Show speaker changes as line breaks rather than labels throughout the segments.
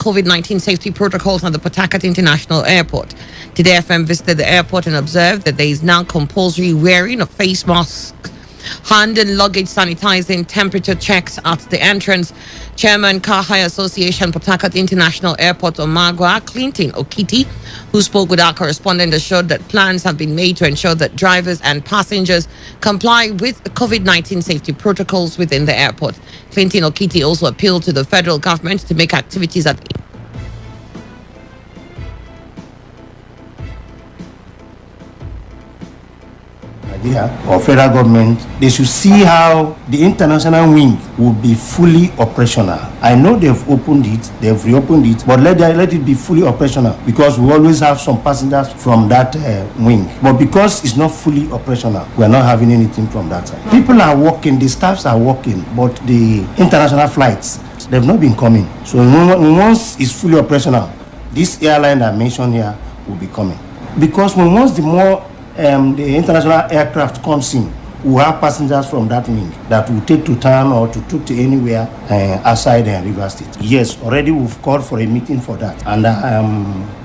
COVID-19 safety protocols at the Port Harcourt International Airport. Today FM visited the airport and observed that there is now compulsory wearing of face masks, hand and luggage sanitizing, temperature checks at the entrance. Chairman Car Hire Association Port Harcourt International Airport Omagwa, Clinton Okiti, who spoke with our correspondent, assured that plans have been made to ensure that drivers and passengers comply with COVID-19 safety protocols within the airport. Clinton Okiti also appealed to the federal government to make activities at
or federal government, they should see how the international wing will be fully operational. I know they've opened it, they've reopened it, but let it be fully operational, because we always have some passengers from that wing. But because it's not fully operational, we're not having anything from that side. People are working, the staffs are working, but the international flights, they've not been coming. So once it's fully operational, this airline I mentioned here will be coming. Because once the international aircraft comes in, we have passengers from that wing that will take to town or to anywhere outside River State. Yes, already we've called for a meeting for that, and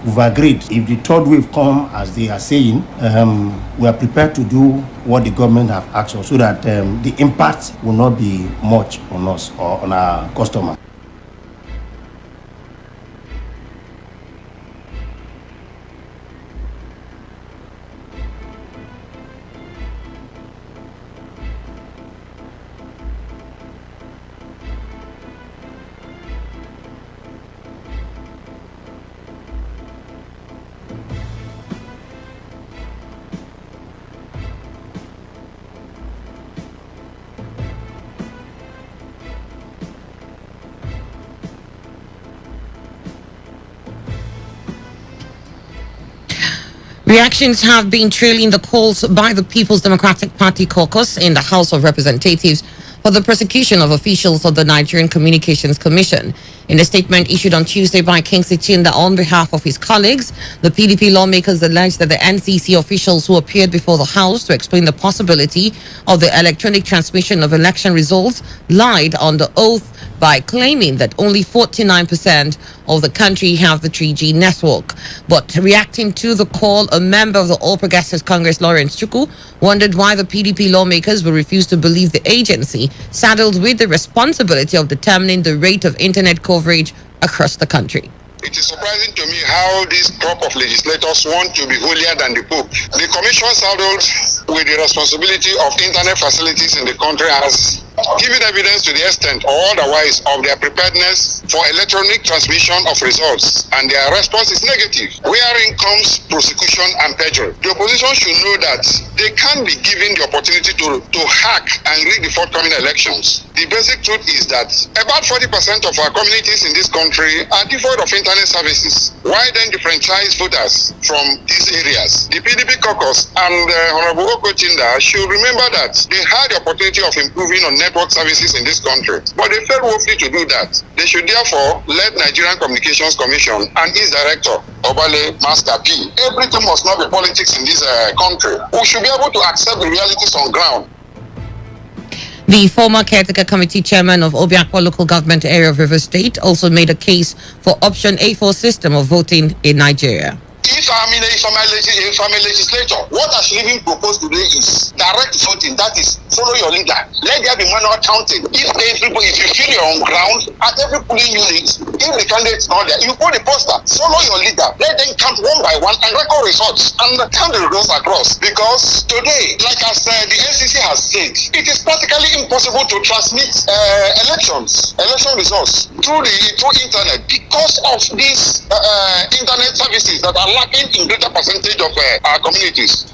we've agreed if the third wave come as they are saying, we are prepared to do what the government have asked us, so that the impact will not be much on us or on our customers.
Reactions have been trailing the calls by the People's Democratic Party caucus in the House of Representatives for the prosecution of officials of the Nigerian Communications Commission. In a statement issued on Tuesday by Kingsley Chinda on behalf of his colleagues, the PDP lawmakers alleged that the NCC officials who appeared before the House to explain the possibility of the electronic transmission of election results lied on the oath by claiming that only 49% of the country have the 3G network. But reacting to the call, a member of the All Progressives Congress, Lawrence Chukwu, wondered why the PDP lawmakers will refuse to believe the agency saddled with the responsibility of determining the rate of internet coverage across the country.
It is surprising to me how this crop of legislators want to be holier than the Pope. The Commission saddled with the responsibility of internet facilities in the country has given evidence to the extent or otherwise of their preparedness for electronic transmission of results, and their response is negative. Wherein comes prosecution and perjury. The opposition should know that they can't be given the opportunity to hack and rig the forthcoming elections. The basic truth is that about 40% of our communities in this country are devoid of internet services. Why then differentiate voters from these areas? The PDP caucus and Honorable Okochinda should remember that they had the opportunity of improving on network services in this country, but they failed woefully to do that. They should therefore let Nigerian Communications Commission and its director, Obale Master P. Everything must not be politics in this country. We should be able to accept the realities on ground.
The former caretaker committee chairman of Obiakwa local government area of River State also made a case for option A4 system of voting in Nigeria.
If I'm a legislator, what I should even propose today is direct voting. That is, follow your leader. Let there be manual counting. If you feel you're on ground at every polling unit, if the candidate is not there, you put the poster. Follow your leader. Let them count one by one and record results and count the results across. Because today, like as the NCC has said, it is practically impossible to transmit election results through internet because of these internet services that are lacking in greater percentage of our communities.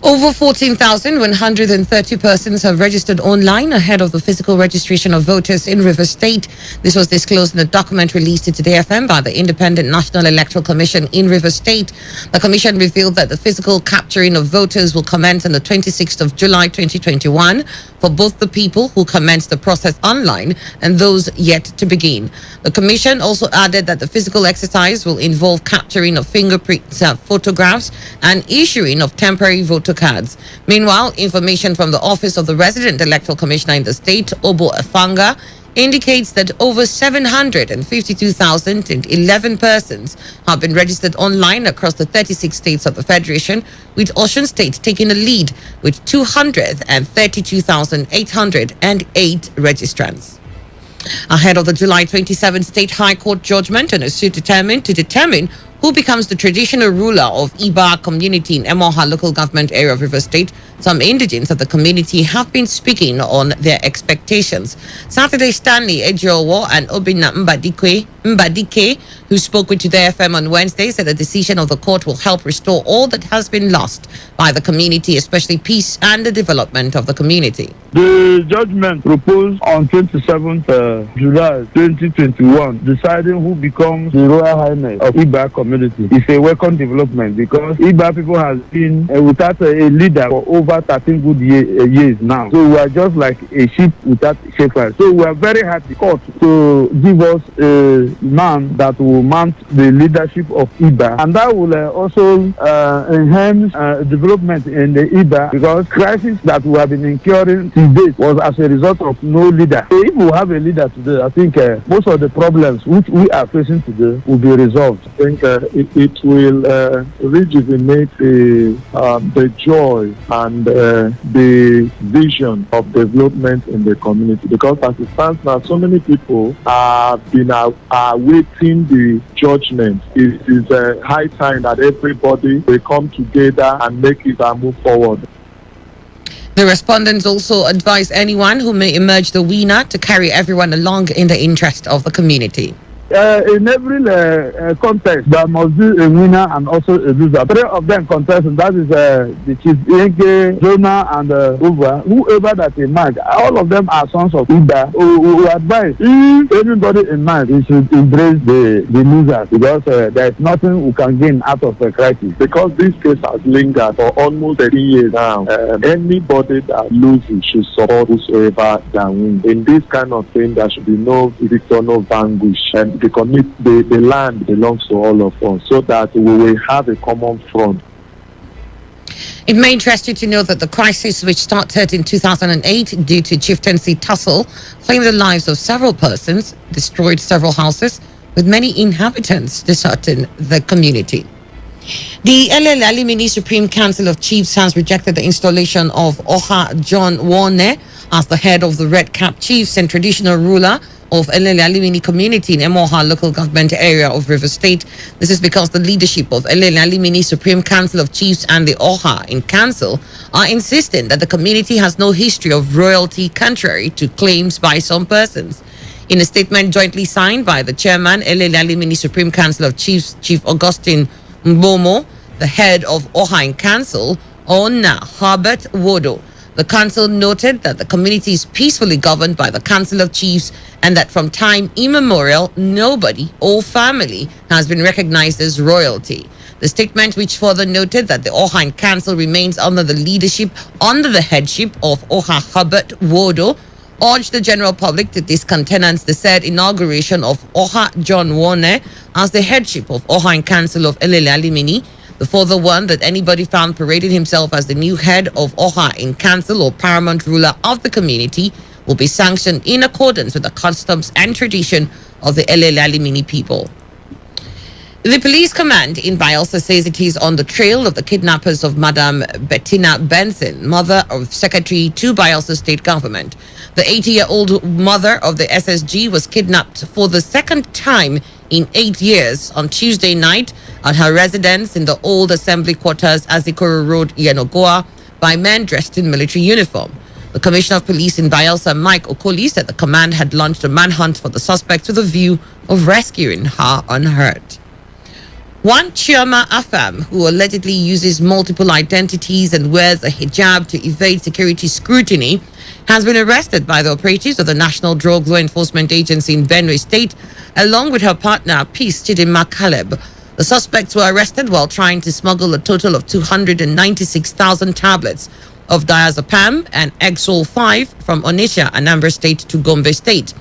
Over 14,130 persons have registered online ahead of the physical registration of voters in River State. This was disclosed in a document released to Today FM by the Independent National Electoral Commission in River State. The commission revealed that the physical capturing of voters will commence on the 26th of July 2021 for both the people who commenced the process online and those yet to begin. The commission also added that the physical exercise will involve capturing of fingerprints, photographs, and issuing of temporary voter cards. Meanwhile, information from the Office of the Resident Electoral Commissioner in the state, Obo Afanga, indicates that over 752,011 persons have been registered online across the 36 states of the Federation, with Osun State taking a lead with 232,808 registrants. Ahead of the July 27 State High Court judgment on a suit determined who becomes the traditional ruler of Iba community in Emoha local government area of River State, some indigents of the community have been speaking on their expectations. Saturday, Stanley Ejowo and Obina Mbadike, who spoke with Today FM on Wednesday, said the decision of the court will help restore all that has been lost by the community, especially peace and the development of the community.
The judgment proposed on 27th July 2021, deciding who becomes the Royal Highness of Iba community, is a welcome development because Iba people has been without a leader for over 13 good years now. So we are just like a sheep without shepherd. So we are very happy court to give us a man that will mount the leadership of Iba, and that will also enhance development in the Iba, because crisis that we have been incurring to date was as a result of no leader. So if we have a leader today, I think most of the problems which we are facing today will be resolved.
I think it will rejuvenate the joy and the vision of development in the community, because as it stands now, so many people have been awaiting the judgment. It is a high time that everybody will come together and make it and move forward.
The respondents also advise anyone who may emerge the winner to carry everyone along in the interest of the community.
In every contest, there must be a winner and also a loser. Three of them contest, and that is the Chief Inke, Jonah, and Uva. Whoever that emerge, all of them are sons of Ida. We advise if anybody in mind, we should embrace the losers, because there is nothing we can gain out of a crisis.
Because this case has lingered for almost 30 years now, anybody that loses should support whosoever that wins. In this kind of thing, there should be no victor, no vanquish. And the land belongs to all of us, so that we will have a common front.
It may interest you to know that the crisis, which started in 2008 due to chieftaincy tussle, claimed the lives of several persons, destroyed several houses, with many inhabitants deserting the community. The Alimini Supreme Council of Chiefs has rejected the installation of Oha John Wone as the head of the Red Cap Chiefs and traditional ruler of Alimini community in Emoha local government area of River State. This is because the leadership of Alimini Supreme Council of Chiefs and the Oha in council are insisting that the community has no history of royalty, contrary to claims by some persons. In a statement jointly signed by the chairman, Alimini Supreme Council of Chiefs, Chief Augustine Mbomo, the head of Oha in council, Ona Herbert Wodo, the council noted that the community is peacefully governed by the Council of Chiefs and that from time immemorial, nobody or family has been recognized as royalty. The statement, which further noted that the Oha Council remains under the headship of Oha Herbert Wodo, urged the general public to discountenance the said inauguration of Oha John Wone as the headship of Oha Council of Alimini. The further one that anybody found parading himself as the new head of Oha in council or paramount ruler of the community will be sanctioned in accordance with the customs and tradition of the Alimini people. The police command in Bielsa says it is on the trail of the kidnappers of Madam Bettina Benson, mother of Secretary to Bielsa State Government. The 80-year-old mother of the SSG was kidnapped for the second time in 8 years on Tuesday night at her residence in the old assembly quarters, Azikoro Road, Yenogoa, by men dressed in military uniform. The Commissioner of Police in Bielsa, Mike Okoli, said the command had launched a manhunt for the suspect with a view of rescuing her unhurt. One Chioma Afam, who allegedly uses multiple identities and wears a hijab to evade security scrutiny, has been arrested by the operatives of the National Drug Law Enforcement Agency in Benue State, along with her partner, Peace Chidinma Caleb. The suspects were arrested while trying to smuggle a total of 296,000 tablets of diazepam and Exol 5 from Onitsha, Anambra State, to Gombe State.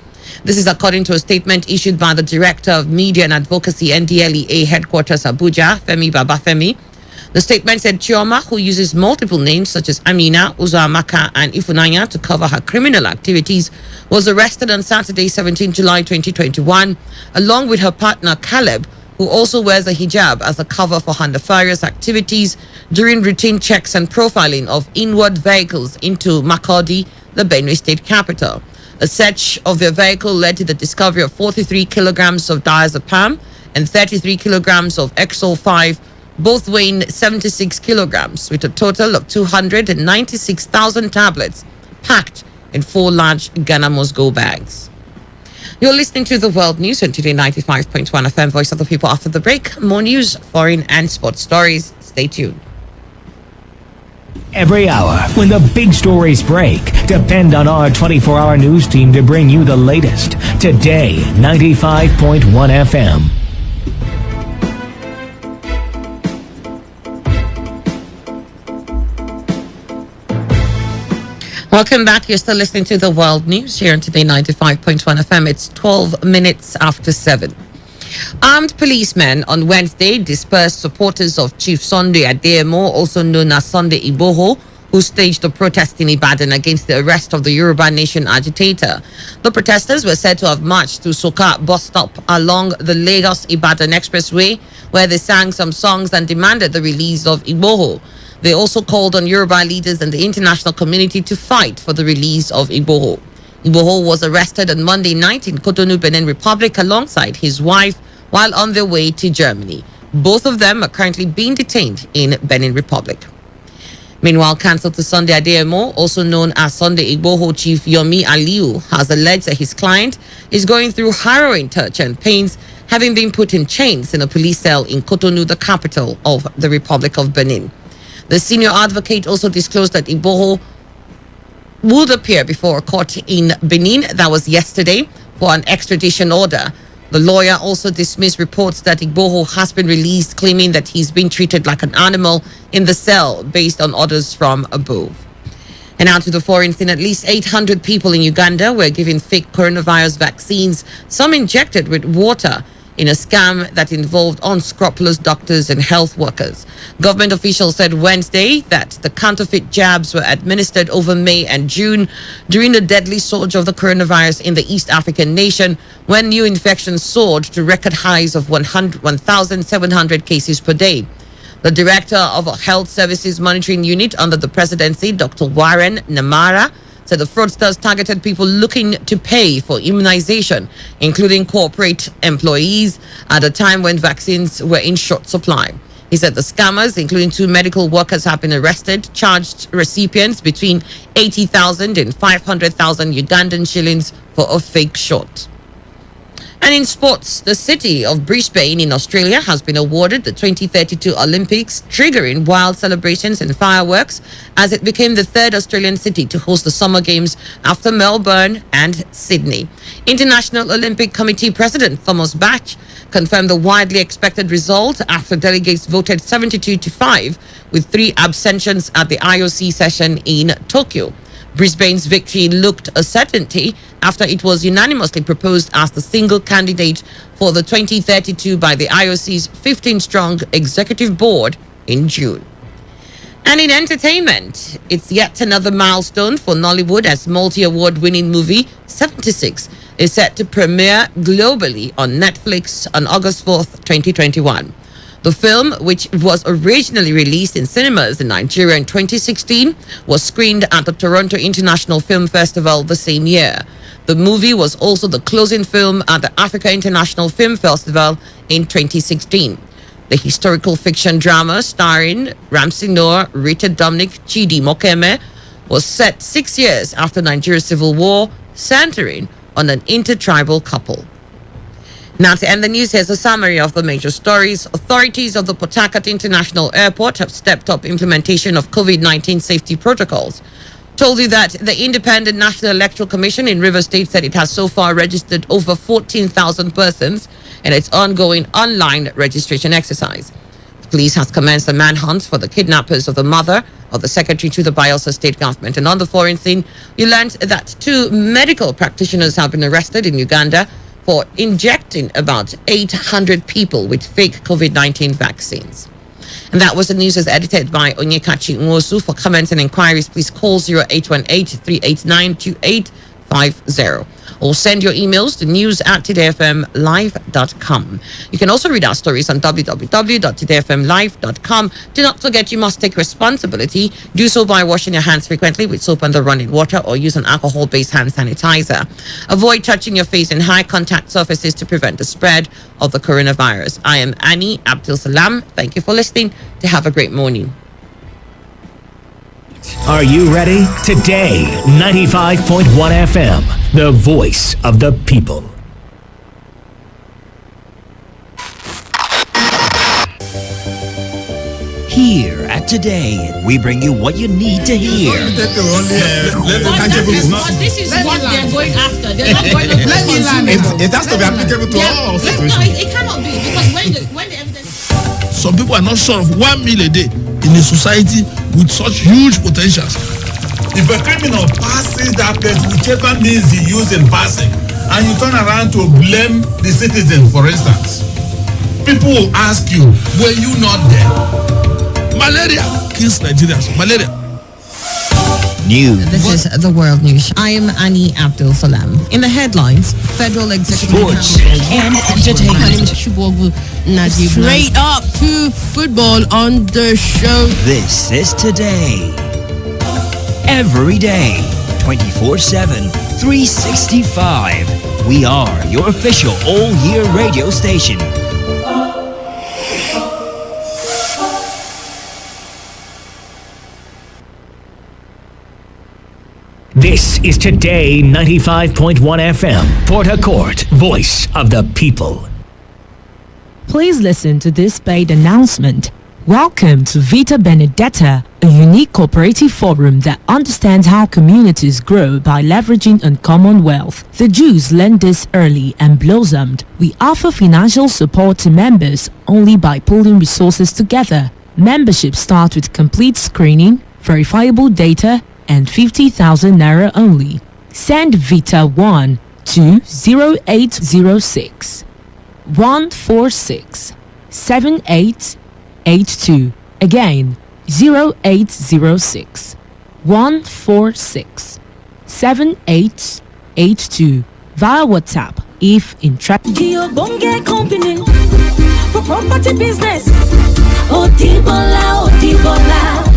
This is according to a statement issued by the Director of Media and Advocacy, NDLEA Headquarters, Abuja, Femi Babafemi. The statement said Chioma, who uses multiple names such as Amina, Uzoamaka, and Ifunanya to cover her criminal activities, was arrested on Saturday, 17 July 2021, along with her partner Caleb, who also wears a hijab as a cover for her nefarious activities during routine checks and profiling of inward vehicles into Makurdi, the Benue state capital. A search of their vehicle led to the discovery of 43 kilograms of diazepam and 33 kilograms of Exol 5, both weighing 76 kilograms, with a total of 296,000 tablets packed in 4 large Ghana Must Go bags. You're listening to the World News on Today 95.1 FM, Voice of the People. After the break, more news, foreign and sports stories. Stay tuned.
Every hour, when the big stories break, depend on our 24-hour news team to bring you the latest. Today 95.1 FM.
Welcome back. You're still listening to the World News here on Today 95.1 FM. It's 12 minutes after 7. Armed policemen on Wednesday dispersed supporters of Chief Sunday Adeyemo, also known as Sunday Igboho, who staged a protest in Ibadan against the arrest of the Yoruba Nation agitator. The protesters were said to have marched to Soka bus stop along the Lagos-Ibadan Expressway, where they sang some songs and demanded the release of Igboho. They also called on Yoruba leaders and the international community to fight for the release of Igboho. Igboho was arrested on Monday night in Cotonou, Benin Republic, alongside his wife while on their way to Germany. Both of them are currently being detained in Benin Republic. Meanwhile, counsel to Sunday Adeyemo, also known as Sunday Igboho Chief Yomi Aliu, has alleged that his client is going through harrowing torture and pains, having been put in chains in a police cell in Cotonou, the capital of the Republic of Benin. The senior advocate also disclosed that Igboho would appear before a court in Benin. That was yesterday for an extradition order. The lawyer also dismissed reports that Igboho has been released, claiming that he's been treated like an animal in the cell based on orders from above. And now to the foreign scene. At least 800 people in Uganda were given fake coronavirus vaccines, some injected with water, in a scam that involved unscrupulous doctors and health workers. Government officials said Wednesday that the counterfeit jabs were administered over May and June during the deadly surge of the coronavirus in the East African nation, when new infections soared to record highs of 1,700 cases per day. The director of a health services monitoring unit under the presidency, Dr. Warren Namara, said the fraudsters targeted people looking to pay for immunization, including corporate employees, at a time when vaccines were in short supply. He said the scammers, including 2 medical workers, have been arrested, charged recipients between 80,000 and 500,000 Ugandan shillings for a fake shot. And in sports, the city of Brisbane in Australia has been awarded the 2032 Olympics, triggering wild celebrations and fireworks as it became the 3rd Australian city to host the Summer Games after Melbourne and Sydney. International Olympic Committee President Thomas Bach confirmed the widely expected result after delegates voted 72-5 with 3 abstentions at the IOC session in Tokyo. Brisbane's victory looked a certainty after it was unanimously proposed as the single candidate for the 2032 by the IOC's 15-strong executive board in June. And in entertainment, it's yet another milestone for Nollywood as multi-award-winning movie 76 is set to premiere globally on Netflix on August 4th, 2021. The film, which was originally released in cinemas in Nigeria in 2016, was screened at the Toronto International Film Festival the same year. The movie was also the closing film at the Africa International Film Festival in 2016. The historical fiction drama starring Ramsey Noor, Rita Dominic, Chidi Mokeme was set 6 years after Nigeria's civil war, centering on an intertribal couple. Now, to end the news, here's a summary of the major stories. Authorities of the Port Harcourt International Airport have stepped up implementation of COVID-19 safety protocols. Told you that the Independent National Electoral Commission in Rivers State said it has so far registered over 14,000 persons in its ongoing online registration exercise. The police has commenced a manhunt for the kidnappers of the mother of the secretary to the Bayelsa state government. And on the foreign scene, you learned that 2 medical practitioners have been arrested in Uganda for injecting about 800 people with fake COVID-19 vaccines. And that was the news as edited by Onyekachi Nwosu. For comments and inquiries, please call 0818-389-2850. Or send your emails to news@todayfmlive.com. You can also read our stories on www.todayfmlive.com. Do not forget, you must take responsibility. Do so by washing your hands frequently with soap and the running water, or use an alcohol-based hand sanitizer. Avoid touching your face in high contact surfaces to prevent the spread of the coronavirus. I am Annie Abdul Salam. Thank you for listening. To have a great morning.
Are you ready? Today, 95.1 FM, the voice of the people.
Here at Today, we bring you what you need to hear.
But this is what they're going after. They're not going to
It has to be applicable to all situations.
No, it cannot be, because when the evidence...
Some people are not sure of 1 meal a day in a society with such huge potentials. If a criminal passes that place, whichever means he used in passing, and you turn around to blame the citizen, for instance, people will ask you, were you not there? Malaria kills Nigerians. Malaria.
News,
This is the World News. I am Annie Abdul Salam. In the headlines, Federal Executive
sports,
and entertainment. Straight up to football on the show.
This is Today. Every day, 24/7, 365. We are your official all-year radio station.
This is Today 95.1 FM, Port Harcourt, voice of the people.
Please listen to this paid announcement. Welcome to Vita Benedetta, a unique cooperative forum that understands how communities grow by leveraging uncommon wealth. The Jews learned this early and blossomed. We offer financial support to members only by pulling resources together. Membership starts with complete screening, verifiable data, and 50,000 naira only. Send Vita 1 to 0806 146 7882. Again, 0806 146 7882 via WhatsApp if interested.
Company for property business. Odibola,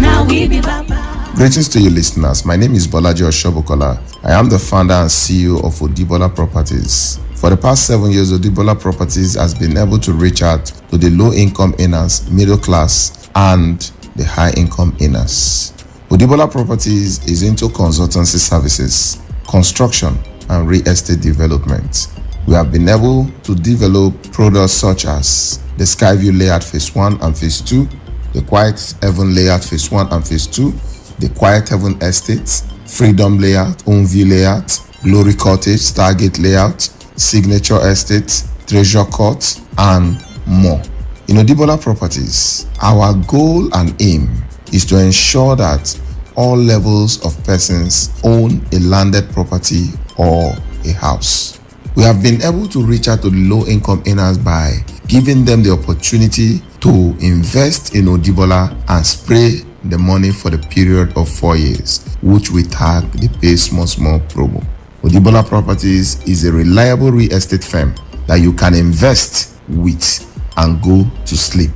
now we be Baba.
Greetings to you listeners. My name is Bolaji Oshobukola. I am the founder and CEO of Odibola Properties. For the past 7 years, Odibola Properties has been able to reach out to the low-income earners, middle class, and the high-income earners. Odibola Properties is into consultancy services, construction, and real estate development. We have been able to develop products such as the Skyview Layout Phase 1 and Phase 2, the Quiet Heaven Layout Phase 1 and Phase 2, the Quiet Heaven Estate, Freedom Layout, Onview Layout, Glory Cottage, Stargate Layout, Signature Estate, Treasure Court, and more. In Odibola Properties, our goal and aim is to ensure that all levels of persons own a landed property or a house. We have been able to reach out to the low-income earners by giving them the opportunity to invest in Odibola and spray the money for the period of 4 years, which we tag the Pay Small Small promo. Odibola Properties is a reliable real estate firm that you can invest with and go to sleep.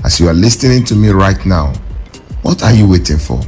As you are listening to me right now, what are you waiting for?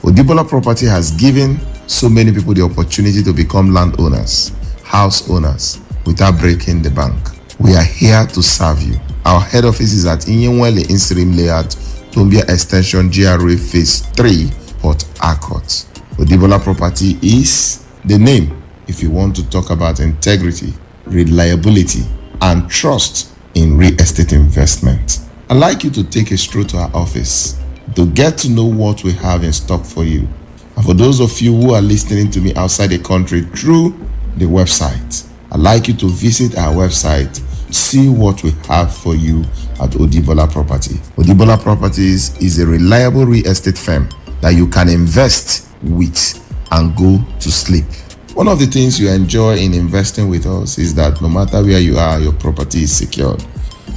Odibola Property has given so many people the opportunity to become landowners, house owners, without breaking the bank. We are here to serve you. Our head office is at Inyenwele Insirim Layout, Tombia Extension GRA Phase 3, Port Harcourt. Odibola Property is the name if you want to talk about integrity, reliability, and trust in real estate investment. I'd like you to take a stroll to our office to get to know what we have in stock for you. And for those of you who are listening to me outside the country through the website, I'd like you to visit our website, see what we have for you at Odibola Property. Odibola Properties is a reliable real estate firm that you can invest with and go to sleep. One of the things you enjoy in investing with us is that no matter where you are, your property is secured.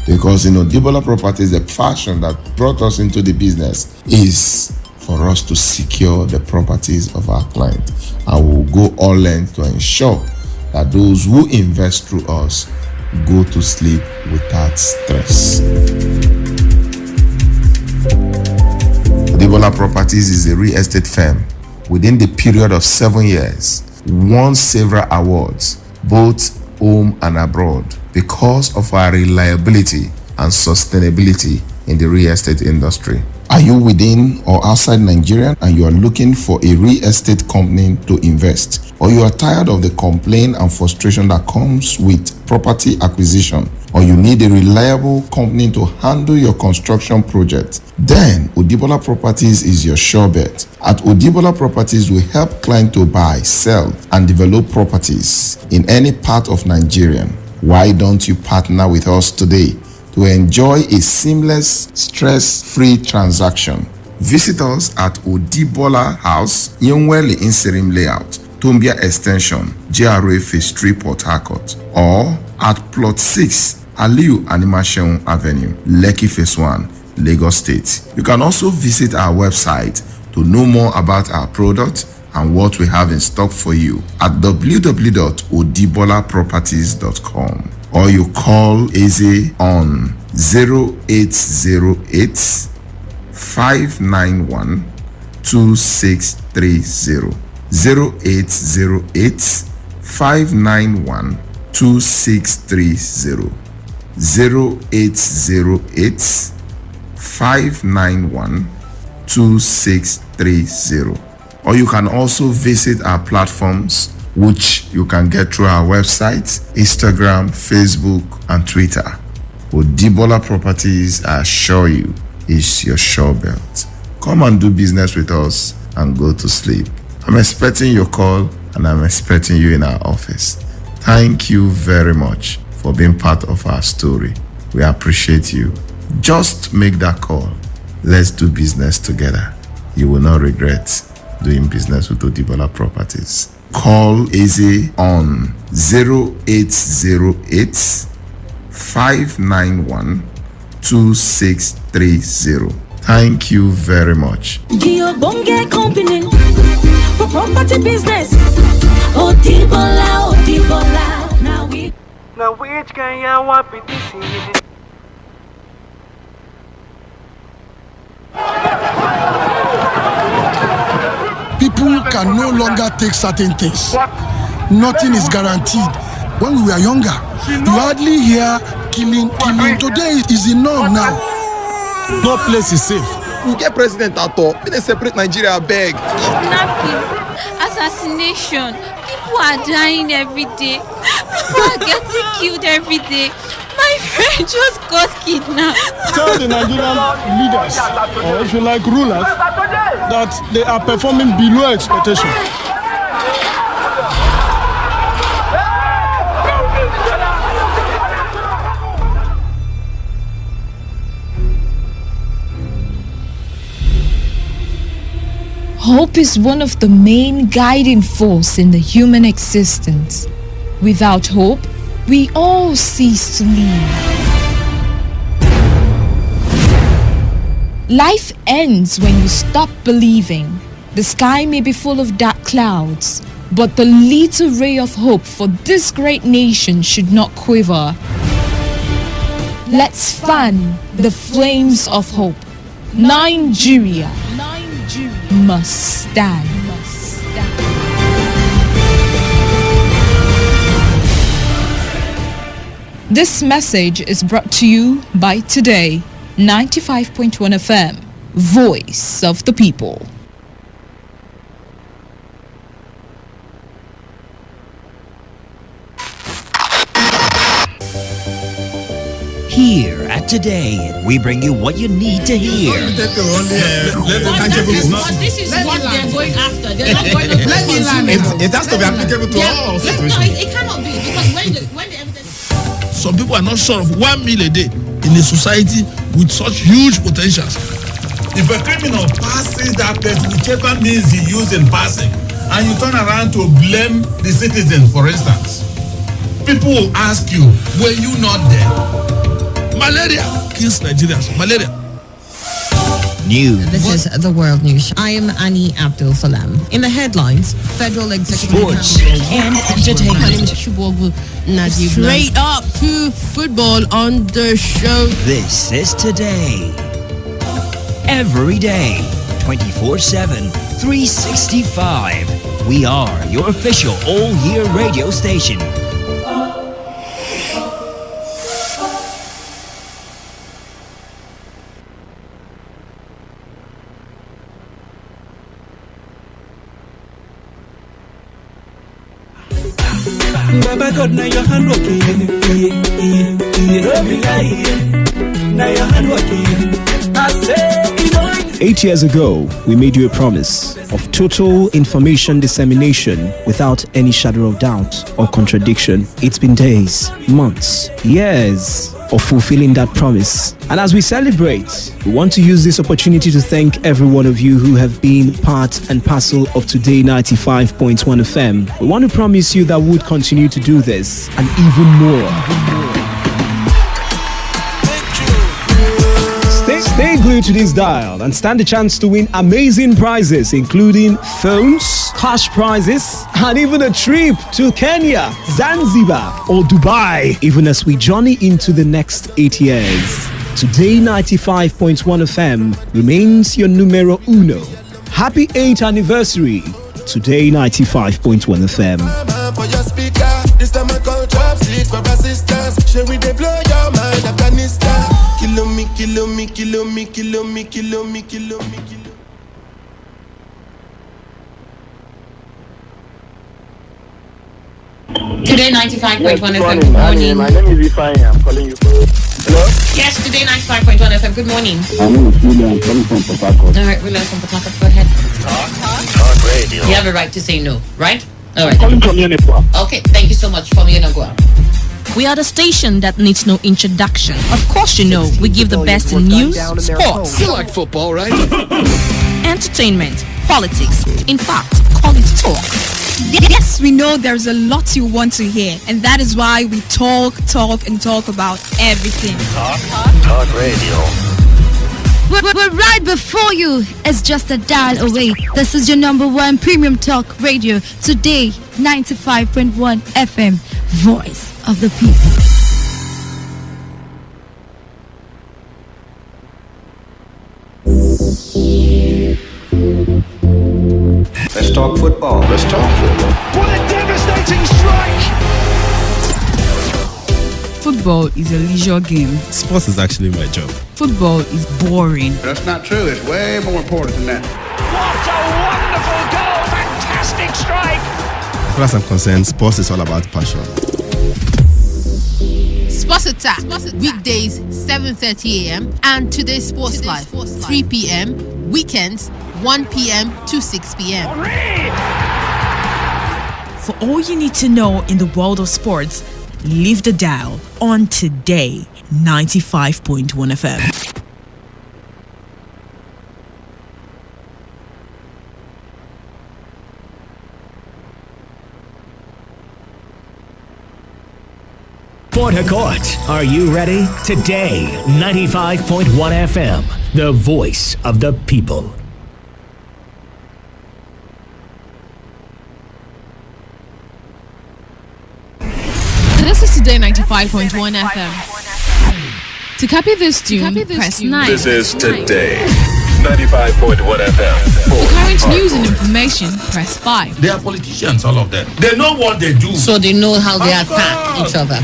Because in Odibola Properties, the passion that brought us into the business is for us to secure the properties of our client. And we'll go all length to ensure that those who invest through us go to sleep without stress. Odibola Properties is a real estate firm within the period of 7 years, won several awards, both home and abroad, because of our reliability and sustainability in the real estate industry. Are you within or outside Nigeria and you are looking for a real estate company to invest? Or you are tired of the complaint and frustration that comes with property acquisition? Or you need a reliable company to handle your construction project? Then Odibola Properties is your sure bet. At Odibola Properties, we help clients to buy, sell, and develop properties in any part of Nigeria. Why don't you partner with us today to enjoy a seamless, stress-free transaction? Visit us at Odibola House, Yonweli Inserim Layout, Tombia Extension, GRA Phase 3, Port Harcourt, or at Plot 6, Aliu Animation Avenue, Lekki Phase 1, Lagos State. You can also visit our website to know more about our product and what we have in stock for you at www.odibolaproperties.com, or you call Eze on 0808 591 2630, 0808 591 2630, 0808 591 2630. Or you can also visit our platforms, which you can get through our website, Instagram, Facebook, and Twitter. Odibola Properties, I assure you, is your sure bet. Come and do business with us and go to sleep. I'm expecting your call and I'm expecting you in our office. Thank you very much for being part of our story. We appreciate you. Just make that call. Let's do business together. You will not regret doing business with Odibola Properties. Call Eze on 0808 591 2630. Thank you very much.
Company for property business. Odibola.
Now which can you want to see?
People can no longer take certain things. Nothing is guaranteed. When we were younger, you hardly hear killing. Today is the norm now.
No place is safe. We get president at all. We separate Nigeria, beg.
Kidnapping, assassination. People are dying every day. People are getting killed every day. My friend just got kidnapped.
Tell the Nigerian leaders, or if you like rulers, that they are performing below expectation.
Hope is one of the main guiding force in the human existence. Without hope, we all cease to live. Life ends when you stop believing. The sky may be full of dark clouds, but the little ray of hope for this great nation should not quiver. Let's fan the flames of hope. Nigeria must stand. This message is brought to you by Today95.1 FM, Voice of the People.
Here at Today, we bring you what you need to hear.
But this is what they're going after. They're not going to
Let me learn it. It has to be applicable to all situations.
No, it cannot be, because when the evidence.
Some people are not sure of 1 meal a day in a society with such huge potentials. If a criminal passes that person, whichever means he used in passing, and you turn around to blame the citizen, for instance, people will ask you, were you not there? Malaria kills Nigerians. Malaria.
News.
This is the World News. I am Annie Abdul Salam. In the headlines, Federal Executive
Sports.
And entertainment. My name is Straight up to football on the show.
This is Today. Every day, 24/7, 365. We are your official all-year radio station.
Baba God, now your hand working. Now your hand working. I say,
8 years ago, we made you a promise of total information dissemination without any shadow of doubt or contradiction. It's been days, months, years of fulfilling that promise. And as we celebrate, we want to use this opportunity to thank every one of you who have been part and parcel of Today 95.1 FM. We want to promise you that we would continue to do this and even more. Stay glued to this dial and stand a chance to win amazing prizes, including phones, cash prizes, and even a trip to Kenya, Zanzibar, or Dubai, even as we journey into the next 8 years. Today 95.1 FM remains your numero uno. Happy 8th anniversary, Today 95.1 FM.
For your speaker, this time I call trap sleep for assistance. Shall we they blow your mind, Afghanistan? Kilo me.
Today 95.1 FM.
Good
Morning.
My name is Ifeanyi. I'm calling you. Hello?
Yes, Today 95.1 FM. Good morning.
My name is William. I'm calling from Port Harcourt.
All right, William from Port Harcourt. Go ahead.
Talk radio.
You have a right to say no, right? All right.
Calling from Unipua.
Okay, thank you so much for me, Nagua.
We are the station that needs no introduction. Of course, you know, we give the best in news, sports,
You like football, right?
entertainment, politics. In fact, call it talk.
Yes, we know there's a lot you want to hear, and that is why we talk about everything.
Talk radio.
We're right before you. It's just a dial away. This is your number one premium talk radio. Today, 95.1 FM. Voice of the people.
Let's talk football. Let's talk football.
What a devastating strike!
Football is a leisure game.
Sports is actually my job.
Football is boring.
That's not true. It's way more important than that.
What a wonderful goal! Fantastic strike!
As far as I'm concerned, sports is all about passion.
Sports Attack, weekdays 7:30 a.m. and Today's Sports Live 3 p.m. Weekends 1 p.m. to 6 p.m.
For all you need to know in the world of sports, leave the dial on Today 95.1 FM.
Port Harcourt, are you ready? Today, 95.1 FM, the voice of the people.
This is Today 95.1 FM. To copy this tune, press 9.
This is Today 95.1 FM.
For current news and information, press 5.
They are politicians, all of them. They know what they do.
So they know how they attack each other.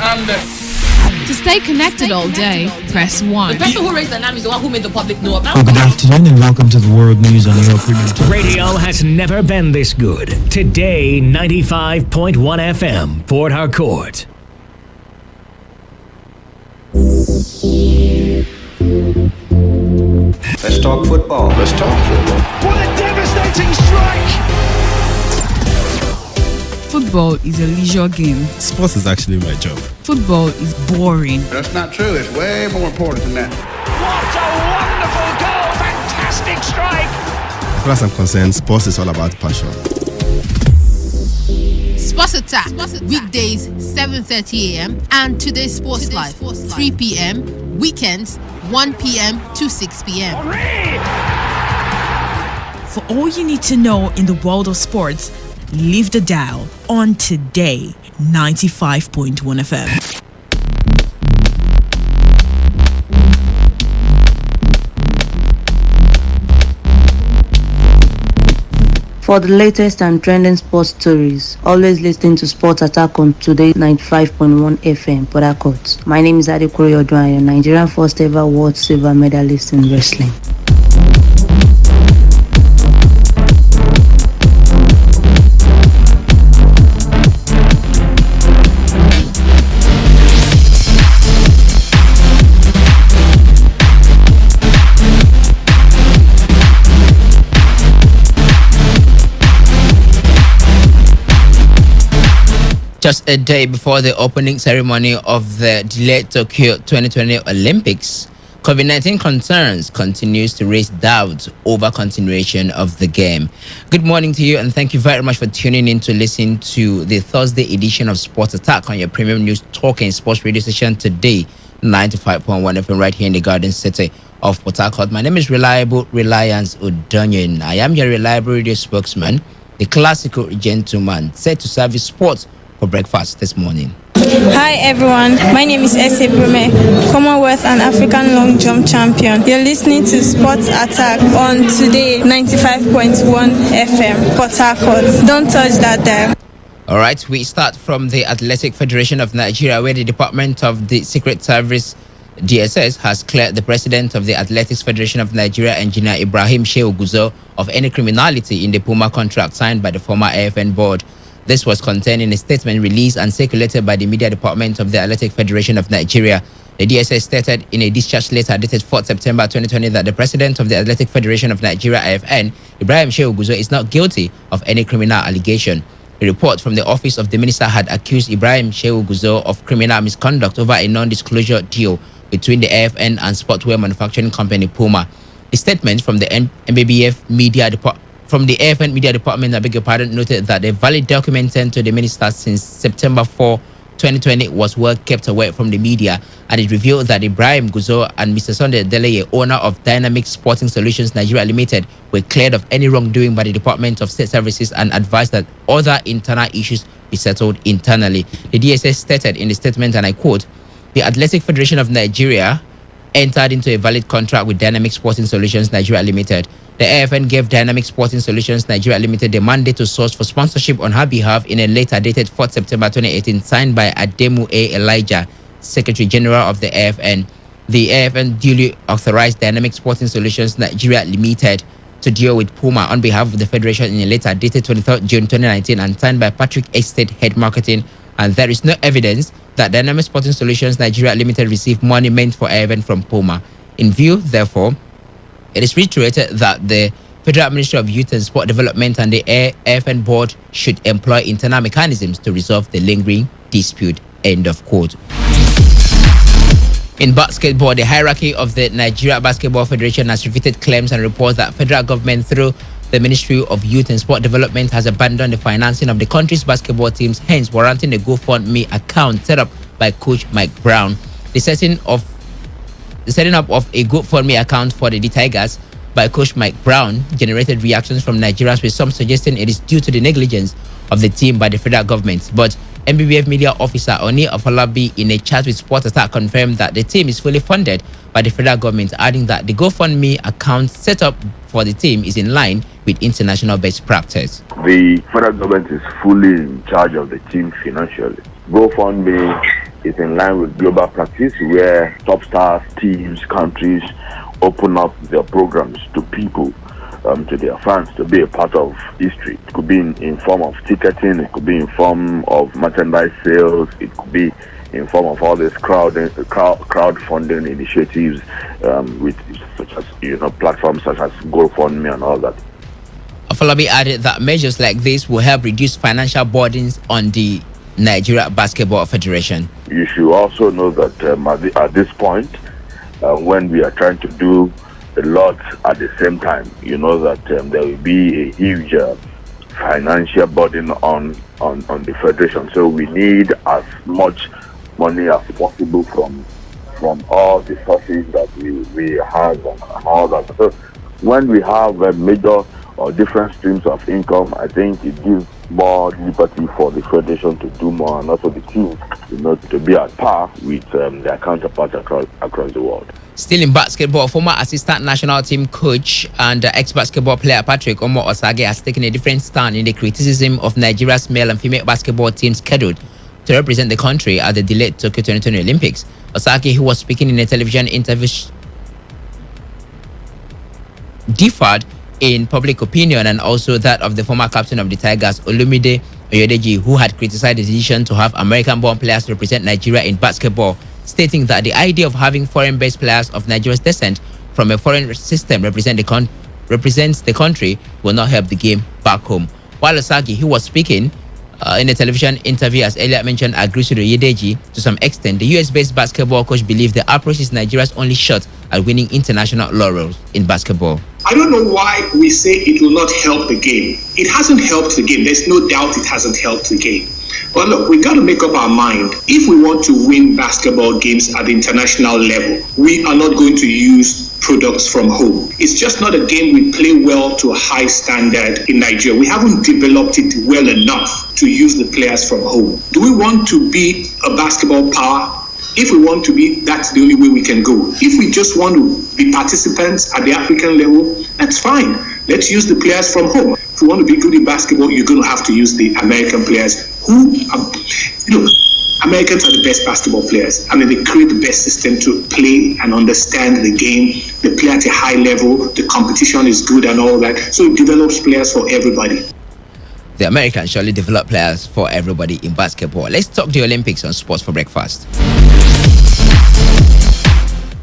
To stay connected all day, press 1.
The person who raised the alarm is the one who made the public know about
Well, good afternoon and welcome to the World News on your premium.
Radio has never been this good. Today, 95.1 FM, Port Harcourt.
Let's talk football. Let's talk football.
What a devastating strike!
Football is a leisure game.
Sports is actually my job.
Football is boring.
That's not true. It's way more important than that.
What a wonderful goal! Fantastic strike!
As far as I'm concerned, sports is all about passion.
Sports Attack, weekdays 7:30 a.m. and Today's Sports Live, 3 p.m. Weekends 1 p.m. to 6 p.m.
For all you need to know in the world of sports, leave the dial on Today 95.1 FM.
For the latest and trending sports stories, always listen to Sports Attack on Today 95.1 FM, Port Harcourt. My name is Adekuri Odwan, Nigerian first ever world silver medalist in wrestling.
Just a day before the opening ceremony of the delayed Tokyo 2020 Olympics, COVID-19 concerns continues to raise doubts over continuation of the game. Good morning to you, and thank you very much for tuning in to listen to the Thursday edition of Sports Attack on your premium news talking sports radio station Today 95.1 FM right here in the Garden City of Port Harcourt. My name is Reliable Reliance Odonyin. I am your reliable radio spokesman, the classical gentleman set to serve you sports for breakfast this morning.
Hi everyone, my name is Ese Brume, Commonwealth and African long jump champion. You're listening to Sports Attack on Today 95.1 FM, Port Harcourt. Don't touch that dial.
All right, we start from the Athletic Federation of Nigeria, where the Department of the Secret Service DSS has cleared the president of the Athletics Federation of Nigeria, Engineer Ibrahim Shehu Guzo, of any criminality in the Puma contract signed by the former AFN board. This was contained in a statement released and circulated by the Media Department of the Athletic Federation of Nigeria. The DSS stated in a discharge letter dated 4th September 2020 that the president of the Athletic Federation of Nigeria, AFN, Ibrahim Shehu Guzo, is not guilty of any criminal allegation. A report from the office of the minister had accused Ibrahim Shehu Guzo of criminal misconduct over a non-disclosure deal between the AFN and sportswear manufacturing company Puma. A statement from the MBBF Media Department From the AFN Media Department, I beg your pardon, noted that a valid document sent to the minister since September 4, 2020 was well kept away from the media, and it revealed that Ibrahim Guzo and Mr. Sunday Deleye, owner of Dynamic Sporting Solutions Nigeria Limited, were cleared of any wrongdoing by the Department of State Services and advised that other internal issues be settled internally. The DSS stated in the statement, and I quote, "The Athletic Federation of Nigeria entered into a valid contract with Dynamic Sporting Solutions Nigeria Limited. The AFN gave Dynamic Sporting Solutions Nigeria Limited the mandate to source for sponsorship on her behalf in a letter dated 4th September 2018, signed by Ademu A. Elijah, Secretary General of the AFN. The AFN duly authorized Dynamic Sporting Solutions Nigeria Limited to deal with Puma on behalf of the Federation in a letter dated 23rd June 2019 and signed by Patrick Estate, Head Marketing, and there is no evidence that Dynamic Sporting Solutions Nigeria Limited received money meant for AFN from Puma. In view, therefore, it is reiterated that the Federal Ministry of Youth and Sport Development and the AFN board should employ internal mechanisms to resolve the lingering dispute." End of quote. In basketball, the hierarchy of the Nigeria Basketball Federation has refuted claims and reports that federal government through the Ministry of Youth and Sport Development has abandoned the financing of the country's basketball teams, hence warranting a GoFundMe account set up by Coach Mike Brown. The setting up of a GoFundMe account for the Tigers by Coach Mike Brown generated reactions from Nigerians, with some suggesting it is due to the negligence of the team by the federal government. But MBBF media officer Oni Afolabi, in a chat with Sports Attack, confirmed that the team is fully funded by the federal government, adding that the GoFundMe account set up for the team is in line with international best practice.
The federal government is fully in charge of the team financially. GoFundMe is in line with global practice, where top stars, teams, countries open up their programs to people, to their fans, to be a part of history. It could be in form of ticketing, it could be in form of merchandise sales, it could be in form of all these crowdfunding initiatives, with such as platforms such as GoFundMe and all that.
Afolabi added that measures like this will help reduce financial burdens on the Nigeria Basketball Federation.
You should also know that at this point, when we are trying to do a lot at the same time, you know that there will be a huge financial burden on the federation. So we need as much money as possible from all the sources that we have and all that. So when we have a major or different streams of income, I think it gives more liberty for the federation to do more, and also the teams, to be at par with their counterparts across the world.
Still in basketball, former assistant national team coach and ex-basketball player Patrick Omo Osage has taken a different stand in the criticism of Nigeria's male and female basketball teams scheduled to represent the country at the delayed Tokyo 2020 Olympics. Osage, who was speaking in a television interview, differed in public opinion and also that of the former captain of the Tigers, Olumide Oyedeji, who had criticized the decision to have American-born players represent Nigeria in basketball, stating that the idea of having foreign-based players of Nigeria's descent from a foreign system represents the country will not help the game back home. While Osagi, who was speaking in a television interview, as earlier mentioned, agrees with Oyedeji to some extent, the US-based basketball coach believes the approach is Nigeria's only shot at winning international laurels in basketball.
I don't know why we say it will not help the game. It hasn't helped the game. There's no doubt it hasn't helped the game. But look, we got to make up our mind. If we want to win basketball games at the international level, we are not going to use products from home. It's just not a game we play well to a high standard in Nigeria. We haven't developed it well enough to use the players from home. Do we want to be a basketball power? If we want to be, that's the only way we can go. If we just want to be participants at the African level, that's fine. Let's use the players from home. If you want to be good in basketball, you're going to have to use the American players who are, Americans are the best basketball players. I mean, they create the best system to play and understand the game. They play at a high level. The competition is good and all that. So it develops players for everybody.
The Americans surely develop players for everybody in basketball. Let's talk the Olympics on Sports for Breakfast.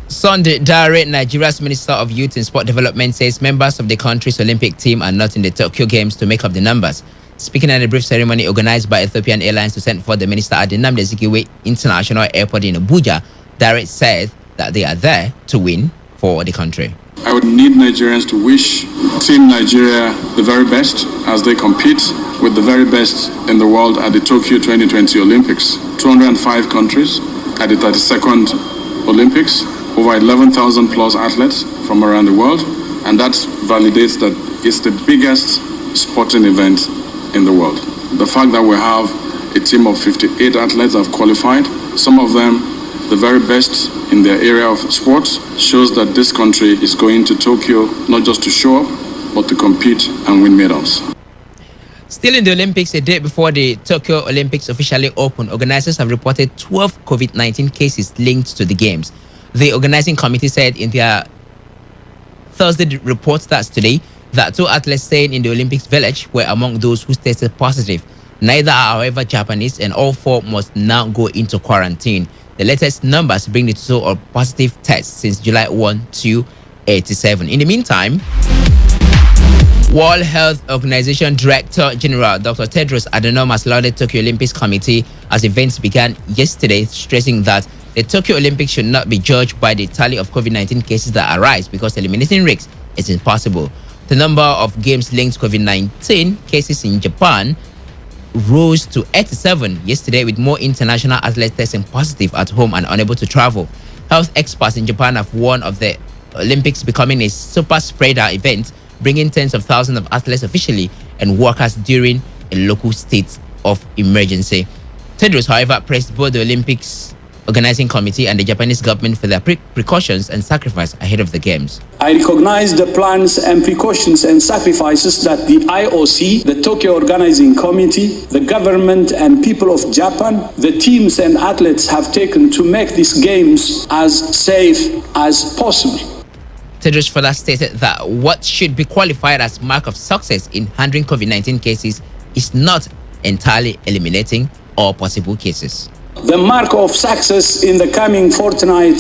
Sunday, Dare, Nigeria's Minister of Youth and Sport Development, says members of the country's Olympic team are not in the Tokyo Games to make up the numbers. Speaking at a brief ceremony organized by Ethiopian Airlines to send for the minister at the Nnamdi Azikiwe International Airport in Abuja, Dare said that they are there to win for the country.
I would need Nigerians to wish Team Nigeria the very best as they compete with the very best in the world at the Tokyo 2020 Olympics. 205 countries at the 32nd Olympics, over 11,000 plus athletes from around the world, and that validates that it's the biggest sporting event in the world. The fact that we have a team of 58 athletes have qualified, some of them the very best in their area of sports, shows that this country is going to Tokyo not just to show up, but to compete and win medals.
Still in the Olympics, a day before the Tokyo Olympics officially opened, organizers have reported 12 COVID-19 cases linked to the Games. The organizing committee said in their Thursday report that's today that 2 athletes staying in the Olympics village were among those who tested positive. Neither are, however, Japanese, and all 4 must now go into quarantine. The latest numbers bring the total of positive tests since July 1 to 87. In the meantime, World Health Organization Director General Dr. Tedros Adhanom has lauded Tokyo Olympics Committee as events began yesterday, stressing that the Tokyo Olympics should not be judged by the tally of COVID-19 cases that arise because eliminating risks is impossible. The number of games linked to COVID-19 cases in Japan rose to 87 yesterday, with more international athletes testing positive at home and unable to travel. Health experts in Japan have warned of the Olympics becoming a super spreader event, bringing tens of thousands of athletes officially and workers during a local state of emergency. Tedros, however, praised both the Olympics organizing committee and the Japanese government for their precautions and sacrifice ahead of the Games.
I recognize the plans and precautions and sacrifices that the IOC, the Tokyo Organizing Committee, the government and people of Japan, the teams and athletes have taken to make these Games as safe as possible.
Tedros further stated that what should be qualified as mark of success in handling COVID-19 cases is not entirely eliminating all possible cases.
The mark of success in the coming fortnight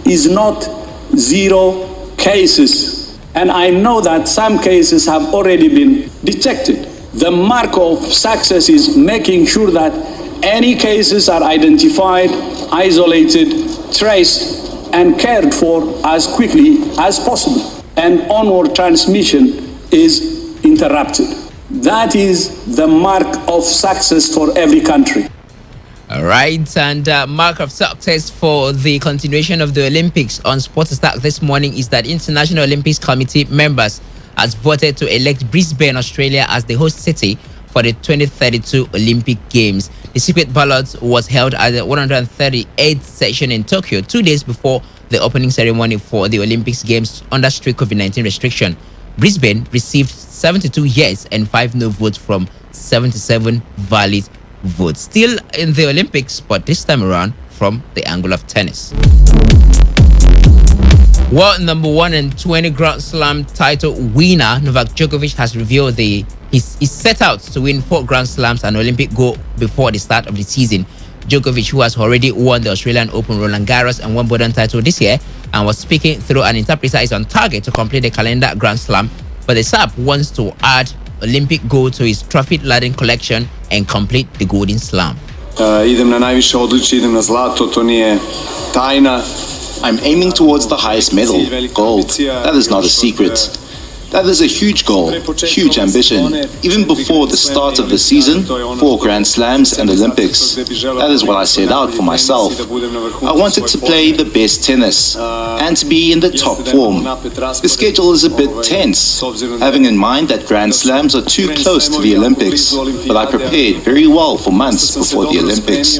is not 0 cases. And I know that some cases have already been detected. The mark of success is making sure that any cases are identified, isolated, traced, and cared for as quickly as possible. And onward transmission is interrupted. That is the mark of success for every country.
All right, and mark of success for the continuation of the Olympics on Sports Attack this morning is that International Olympics Committee members has voted to elect Brisbane, Australia as the host city for the 2032 Olympic Games. The secret ballot was held at the 138th session in Tokyo 2 days before the opening ceremony for the Olympics Games under strict COVID-19 restriction. Brisbane received 72 yes and 5 no votes from 77 valid votes. Still in the Olympics, but this time around from the angle of tennis. World number 1 and 20 Grand Slam title winner Novak Djokovic has revealed he's set out to win 4 Grand Slams and Olympic gold before the start of the season. Djokovic, who has already won the Australian Open, Roland Garros and Wimbledon title this year and was speaking through an interpreter, is on target to complete the calendar Grand Slam, but the Serb wants to add Olympic gold to his trophy-laden collection and complete the Golden Slam.
Idem na najviše odličje, idem na zlato, to nije tajna.
I'm aiming towards the highest medal, gold. That is not a secret. That is a huge goal, huge ambition. Even before the start of the season, 4 Grand Slams and Olympics. That is what I set out for myself. I wanted to play the best tennis and to be in the top form. The schedule is a bit tense, having in mind that Grand Slams are too close to the Olympics, but I prepared very well for months before the Olympics.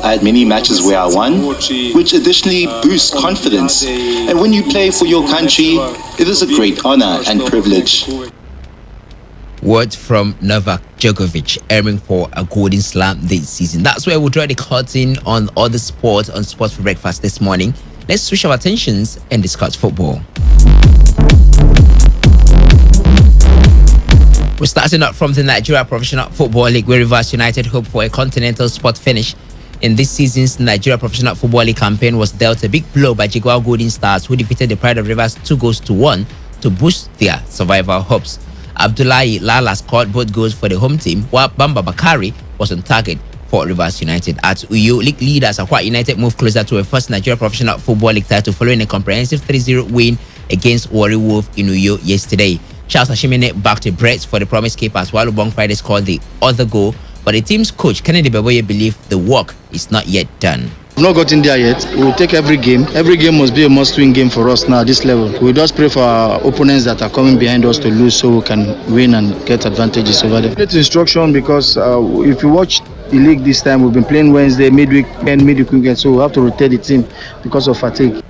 I had many matches where I won, which additionally boosts confidence. And when you play for your country, it is a great honor and privilege.
Word from Novak Djokovic, aiming for a Golden Slam this season. That's where we'll draw the curtain on all the sports on Sports for Breakfast this morning. Let's switch our attentions and discuss football. We're starting out from the Nigeria Professional Football League, where Rivers United hope for a continental spot finish. In this season's Nigeria Professional Football League campaign was dealt a big blow by Jigawa Golden Stars, who defeated the Pride of Rivers 2-1 to boost their survival hopes. Abdullahi Lala scored both goals for the home team, while Bamba Bakari was on target for Rivers United. At Uyo, league leaders Akwa United moved closer to a first Nigeria Professional Football League title following a comprehensive 3-0 win against Warri Wolf in Uyo yesterday. Charles Ashimene backed a brace for the promised keepers, while Ubong Friday scored the other goal. But the team's coach, Kennedy Beboye, believes the work is not yet done.
We've not gotten there yet. We will take every game. Every game must be a must-win game for us now at this level. We just pray for our opponents that are coming behind us to lose so we can win and get advantages over them. It's instruction because if you watch the league this time, we've been playing Wednesday, midweek weekend, so we have to rotate the team because of fatigue.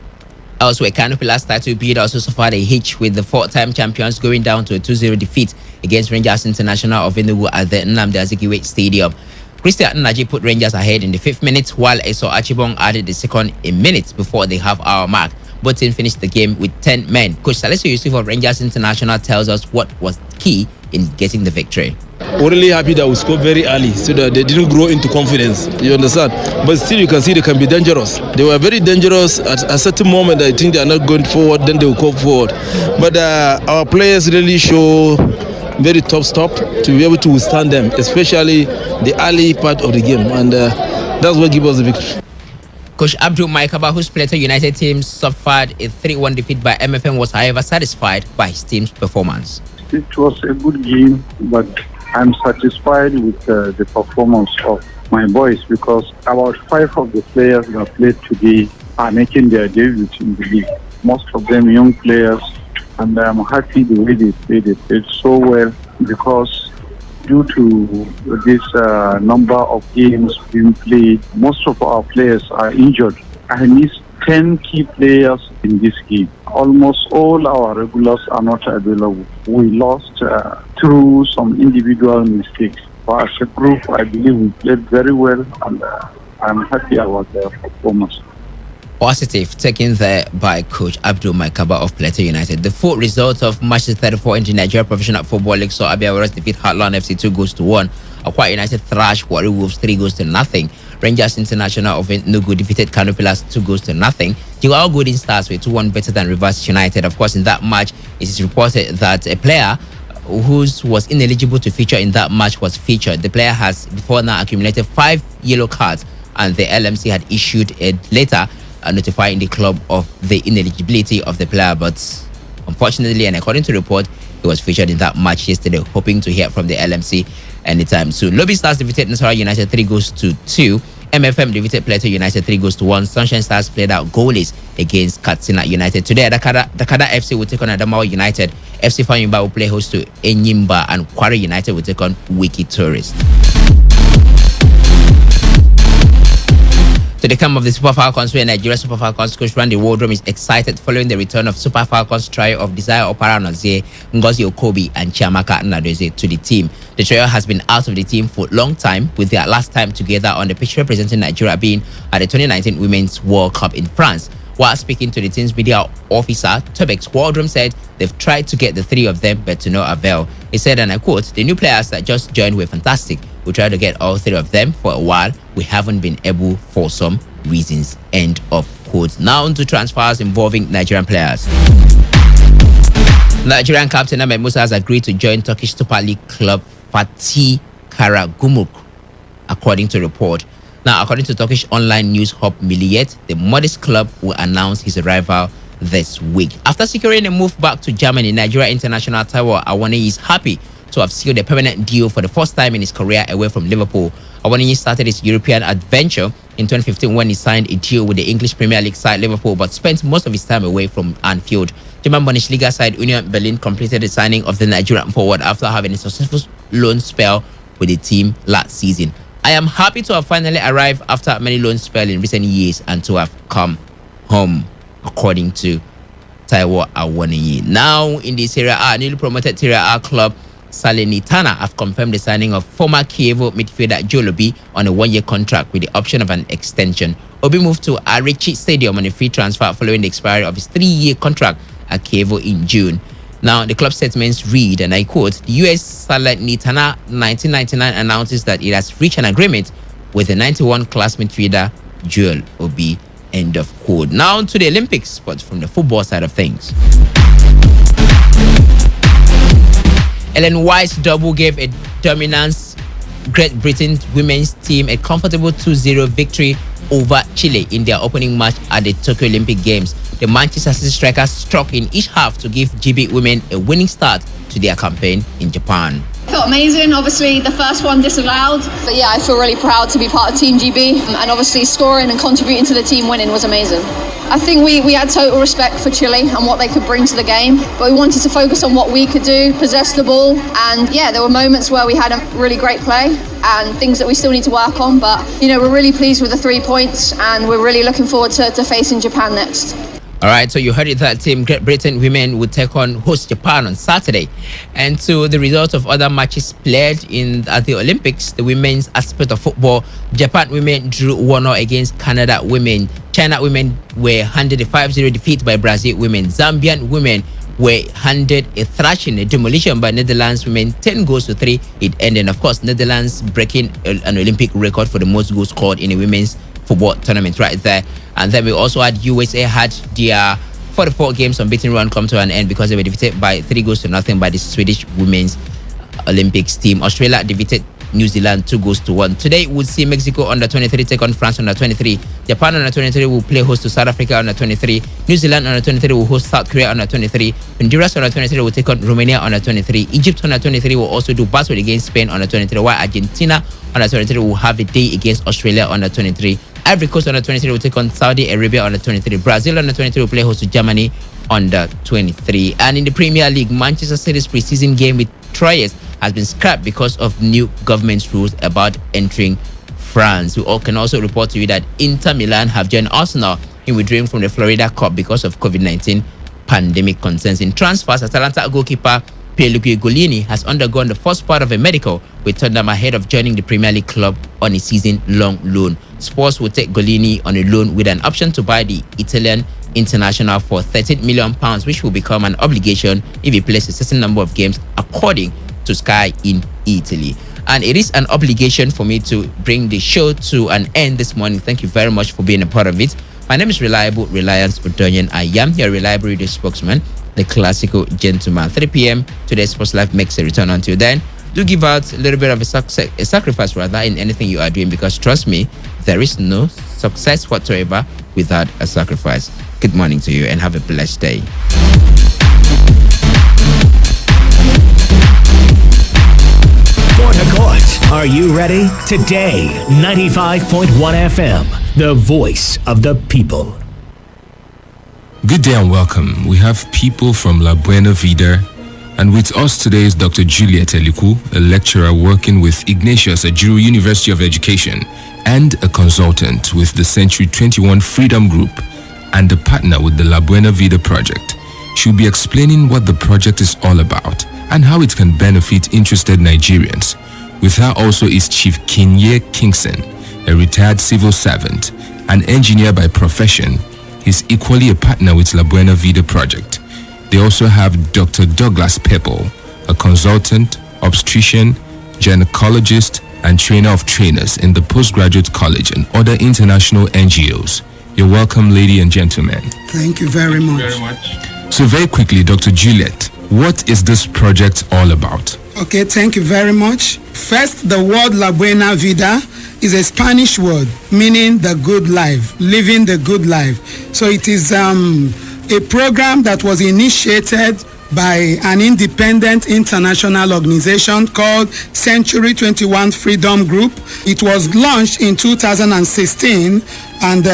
Elsewhere, Canopy last title bid also suffered a hitch, with the 4-time champions going down to a 2-0 defeat against Rangers International of Enugu at the Nnamdi Azikiwe Stadium. Christian Naji put Rangers ahead in the 5th minute, while Eso Achibong added the second a minute before the half-hour mark. Both teams finished the game with 10 men. Coach Salisu Yusuf of Rangers International tells us what was key in getting the victory.
We're really happy that we scored very early so that they didn't grow into confidence. You understand? But still, you can see they can be dangerous. They were very dangerous at a certain moment. I think they are not going forward, then they will come forward. But our players really show very tough stop to be able to withstand them, especially the early part of the game. And that's what gives us the victory.
Coach Abdul Maikaba, whose Plateau United team suffered a 3-1 defeat by MFM, was however satisfied by his team's performance.
It was a good game, but I'm satisfied with the performance of my boys because about 5 of the players that played today are making their debut in the league. Most of them young players, and I'm happy the way they played. They played so well because due to this number of games being played, most of our players are injured. I missed 10 key players in this game. Almost all our regulars are not available. We lost through some individual mistakes. But as a group, I believe we played very well, and I'm happy about their performance.
Positive taken there by Coach Abdul Maikaba of Plateau United. The full result of match 34 in the Nigeria Professional Football League saw Abia Warriors defeat Heartland FC 2-1. Akwa United thrashed Warri Wolves 3-0. Rangers International of Enugu defeated Canopy 2-0. Jigawa Golden Stars were 2-1 better than Rivers United. Of course, in that match, it is reported that a player who was ineligible to feature in that match was featured. The player has before now accumulated 5 yellow cards, and the LMC had issued a letter notifying the club of the ineligibility of the player. But unfortunately, and according to report, He was featured in that match yesterday, hoping to hear from the LMC anytime soon. Lobby Stars defeated Nasarawa United 3-2. MFM defeated Plateau United 3-1. Sunshine Stars played out goalless against Katsina United. Today, Dakada FC will take on Adamawa United. FC Fanyumba will play host to Enyimba, and Kwara United will take on Wiki Tourist. To the camp of the Super Falcons, where Nigeria Super Falcons coach Randy Wardrum is excited following the return of Super Falcons trio of Desire Oparanozie, Ngozi Okobi, and Chiamaka Nnadozie to the team. The trio has been out of the team for a long time, with their last time together on the pitch representing Nigeria being at the 2019 Women's World Cup in France. While speaking to the team's media officer, Tobex, Wardrum said they've tried to get the three of them, but to no avail. He said, and I quote, "The new players that just joined were fantastic. We tried to get all three of them for a while. We haven't been able for some reasons." End of quote. Now to transfers involving Nigerian players. Nigerian captain Ahmed Musa has agreed to join Turkish Super League club Fatih Karagümrük, according to report. Now, according to Turkish online news hub Milliyet, the modest club will announce his arrival this week. After securing a move back to Germany, Nigeria international Taiwo Awoniyi is happy to have sealed a permanent deal for the first time in his career away from Liverpool. Awoniyi started his European adventure in 2015 when he signed a deal with the English Premier League side Liverpool, but spent most of his time away from Anfield. German Bundesliga side Union Berlin completed the signing of the Nigerian forward after having a successful loan spell with the team last season. "I am happy to have finally arrived after many loan spells in recent years and to have come home," according to Taiwo Awoniyi. Now in the Serie A, newly promoted Serie A club Salernitana have confirmed the signing of former Chievo midfielder Joe Obi on a one-year contract with the option of an extension. Obi moved to Arichi Stadium on a free transfer following the expiry of his 3-year contract at Chievo in June. Now, the club statements read, and I quote, "The US Salernitana 1999 announces that it has reached an agreement with the 91 class midfielder Joel Obi." End of quote. Now to the Olympics, but from the football side of things. Ellen White's double gave a dominance Great Britain women's team a comfortable 2-0 victory over Chile in their opening match at the Tokyo Olympic Games. The Manchester City strikers struck in each half to give GB women a winning start to their campaign in Japan.
Felt amazing, obviously the first one disallowed, but yeah, I feel really proud to be part of Team GB, and obviously scoring and contributing to the team winning was amazing. I think we had total respect for Chile and what they could bring to the game, but we wanted to focus on what we could do, possess the ball, and yeah, there were moments where we had a really great play and things that we still need to work on, but you know, we're really pleased with the 3 points and we're really looking forward to facing Japan next.
All right, so you heard it, that team Great Britain women would take on host Japan on Saturday. And to the result of other matches played at the Olympics, the women's aspect of football, Japan women drew 1-0 against Canada women. China women were handed a 5-0 defeat by Brazil women. Zambian women were handed a thrashing, a demolition by Netherlands women, 10-3. It ended, of course, Netherlands breaking an Olympic record for the most goals scored in a women's football tournament right there. And then we also had USA had their 44 games unbeaten run come to an end because they were defeated by 3-0 by the Swedish women's Olympics team. Australia defeated New Zealand 2-1. Today we'll see Mexico under 23 take on France under 23. Japan under 23 will play host to South Africa under 23. New Zealand under 23 will host South Korea under 23. Honduras under 23 will take on Romania under 23. Egypt under 23 will also do battle against Spain under 23, while Argentina under 23 will have a day against Australia under 23. Ivory Coast under 23 will take on Saudi Arabia under 23. Brazil under 23 will play host to Germany under 23. And in the Premier League, Manchester City's preseason game with Troyes has been scrapped because of new government rules about entering France. We all can also report to you that Inter Milan have joined Arsenal in withdrawing from the Florida Cup because of COVID-19 pandemic concerns. In transfers, Atalanta goalkeeper Pierluigi Golini has undergone the first part of a medical with Tottenham ahead of joining the Premier League club on a season-long loan. Spurs will take Golini on a loan with an option to buy the Italian international for £13 million, which will become an obligation if he plays a certain number of games, according to Sky in Italy. And it is an obligation for me to bring the show to an end this morning. Thank you very much for being a part of it. My name is Reliable Reliance Odonyan. I am your reliable radio spokesman, the classical gentleman. 3 p.m. today's Sports Life makes a return. Until then, do give out a little bit of a sacrifice rather in anything you are doing, because trust me, there is no success whatsoever without a sacrifice. Good morning to you and have a blessed day.
Accord, are you ready? Today, 95.1 FM, the voice of the people.
Good day and welcome. We have people from La Buena Vida, and with us today is Dr. Juliet Eliku, a lecturer working with Ignatius at Juru University of Education, and a consultant with the Century 21 Freedom Group, and a partner with the La Buena Vida project. She'll be explaining what the project is all about and how it can benefit interested Nigerians. With her also is Chief Kinye Kingston, a retired civil servant, an engineer by profession. He's equally a partner with La Buena Vida project. They also have Dr. Douglas Pepple, a consultant, obstetrician, gynecologist, and trainer of trainers in the Postgraduate College and other international NGOs. You're welcome, ladies and gentlemen.
Thank you very much.
So very quickly, Dr. Juliet, what is this project all about?
Okay, thank you very much. First, the word La Buena Vida is a Spanish word meaning the good life, living the good life. So it is a program that was initiated by an independent international organization called Century 21 Freedom Group. It was launched in 2016 and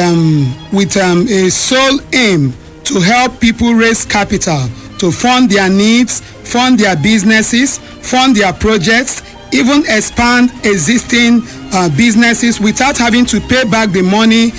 with a sole aim to help people raise capital to fund their needs, fund their businesses, fund their projects, even expand existing businesses without having to pay back the money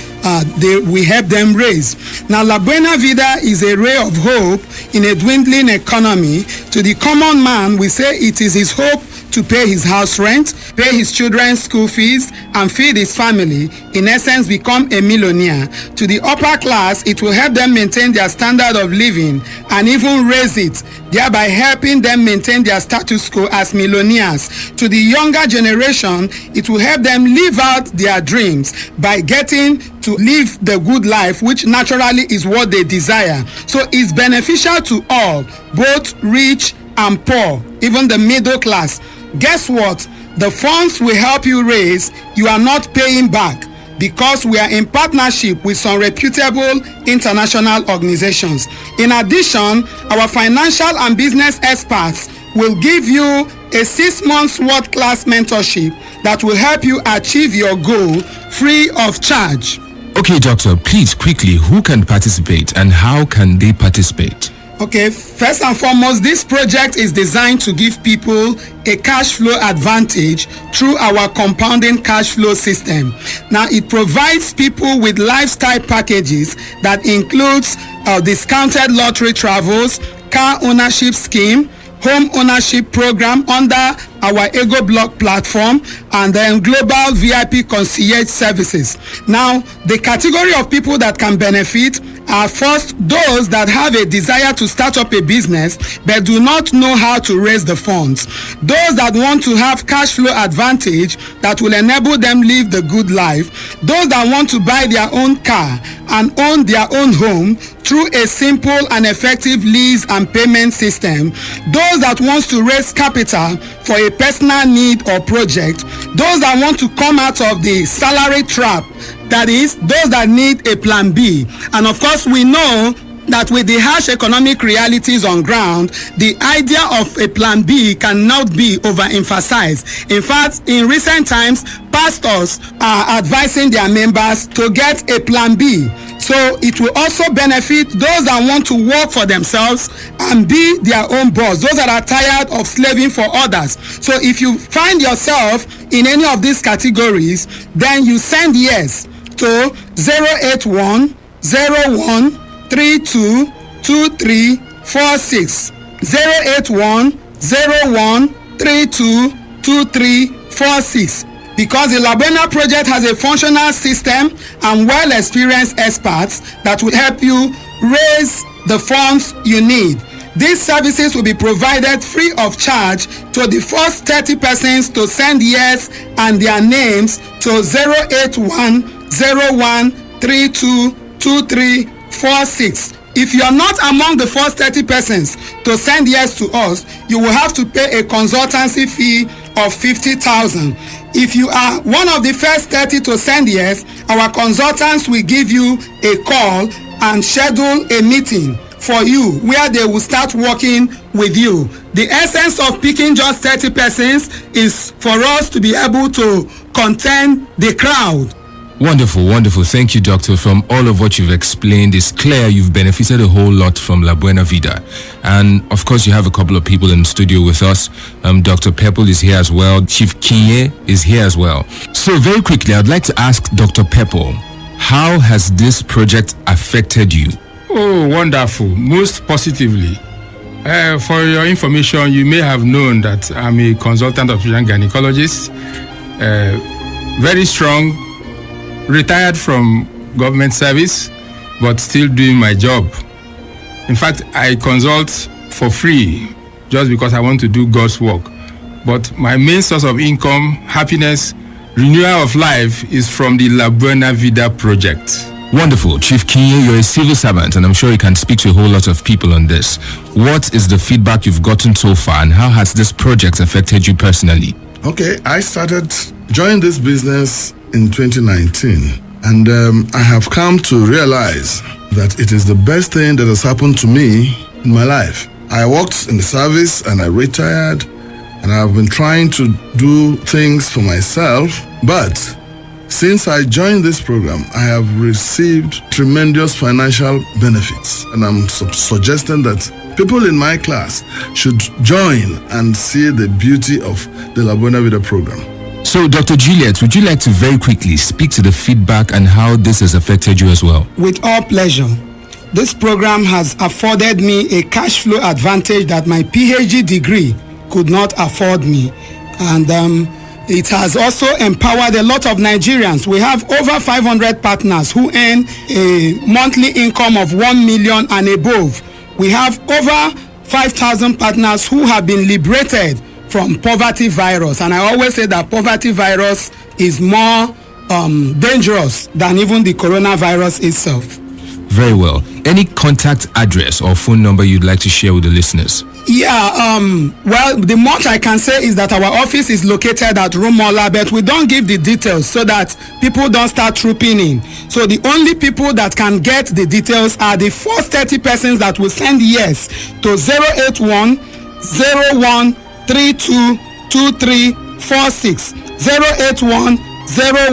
we help them raise. Now, La Buena Vida is a ray of hope in a dwindling economy. To the common man, we say it is his hope to pay his house rent, pay his children's school fees, and feed his family, in essence become a millionaire. To the upper class, it will help them maintain their standard of living and even raise it, thereby helping them maintain their status quo as millionaires. To the younger generation, it will help them live out their dreams by getting to live the good life, which naturally is what they desire. So it's beneficial to all, both rich and poor, even the middle class. Guess what? The funds we help you raise, you are not paying back, because we are in partnership with some reputable international organizations. In addition, our financial and business experts will give you a 6 months world-class mentorship that will help you achieve your goal free of charge.
Okay, doctor, please quickly, who can participate and how can they participate?
Okay, first and foremost, this project is designed to give people a cash flow advantage through our compounding cash flow system. Now, it provides people with lifestyle packages that includes discounted lottery travels, car ownership scheme, home ownership program under our Ego Block platform, and then global VIP concierge services. Now, the category of people that can benefit are first those that have a desire to start up a business but do not know how to raise the funds. Those that want to have cash flow advantage that will enable them live the good life. Those that want to buy their own car and own their own home through a simple and effective lease and payment system. Those that wants to raise capital for a personal need or project. Those that want to come out of the salary trap, that is, those that need a plan B. And of course, we know that with the harsh economic realities on ground, the idea of a plan B cannot be overemphasized. In fact, in recent times, pastors are advising their members to get a plan B. So it will also benefit those that want to work for themselves and be their own boss, those that are tired of slaving for others. So if you find yourself in any of these categories, then you send yes to 081 01 32 2346 081 01 32 2346. Because the La Buena project has a functional system and well-experienced experts that will help you raise the funds you need. These services will be provided free of charge to the first 30 persons to send yes and their names to 081 01 32 2346. If you are not among the first 30 persons to send yes to us, you will have to pay a consultancy fee of 50,000. If you are one of the first 30 to send yes, our consultants will give you a call and schedule a meeting for you where they will start working with you. The essence of picking just 30 persons is for us to be able to contain the crowd.
Wonderful, wonderful. Thank you, Doctor. From all of what you've explained, it's clear you've benefited a whole lot from La Buena Vida. And of course, you have a couple of people in the studio with us. Dr. Pepple is here as well. Chief Kinye is here as well. So very quickly, I'd like to ask Dr. Pepple, how has this project affected you?
Oh, wonderful. Most positively. For your information, you may have known that I'm a consultant obstetrician gynecologist. Very strong. Retired from government service, but still doing my job. In fact, I consult for free just because I want to do God's work. But my main source of income, happiness, renewal of life is from the La Buena Vida project.
Wonderful. Chief Kinye, you're a civil servant, and I'm sure you can speak to a whole lot of people on this. What is the feedback you've gotten so far, and how has this project affected you personally?
Okay, I started joining this business in 2019, and I have come to realize that it is the best thing that has happened to me in my life. I worked in the service and I retired, and I've been trying to do things for myself, but since I joined this program, I have received tremendous financial benefits, and I'm suggesting that people in my class should join and see the beauty of the La Buena Vida program.
So, Dr. Juliet, would you like to very quickly speak to the feedback and how this has affected you as well?
With all pleasure. This program has afforded me a cash flow advantage that my PhD degree could not afford me. And it has also empowered a lot of Nigerians. We have over 500 partners who earn a monthly income of 1 million and above. We have over 5,000 partners who have been liberated from poverty virus, and I always say that poverty virus is more dangerous than even the coronavirus itself.
Very well. Any contact address or phone number you'd like to share with the listeners?
Yeah, well, the much I can say is that our office is located at Rumola, but we don't give the details so that people don't start trooping in. So the only people that can get the details are the first 30 persons that will send yes to 081 01 322346 081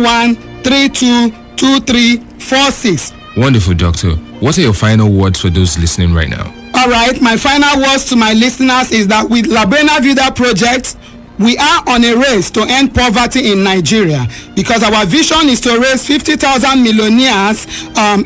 01 322346.
Wonderful, Doctor. What are your final words for those listening right now?
All right, my final words to my listeners is that with La Buena Vida project, we are on a race to end poverty in Nigeria, because our vision is to raise 50,000 millionaires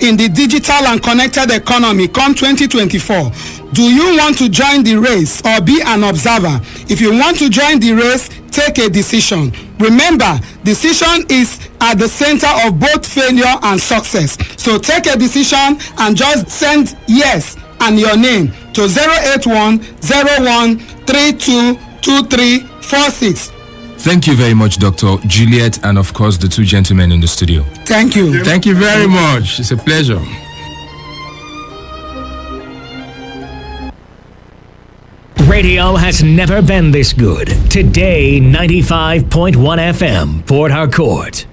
in the digital and connected economy come 2024. Do you want to join the race or be an observer? If you want to join the race, take a decision. Remember, decision is at the center of both failure and success. So take a decision and just send yes and your name to 081 01 322346.
Thank you very much, Dr. Juliet, and of course the two gentlemen in the studio.
Thank you.
Thank you very much. It's a pleasure.
Radio has never been this good. Today, 95.1 FM, Port Harcourt.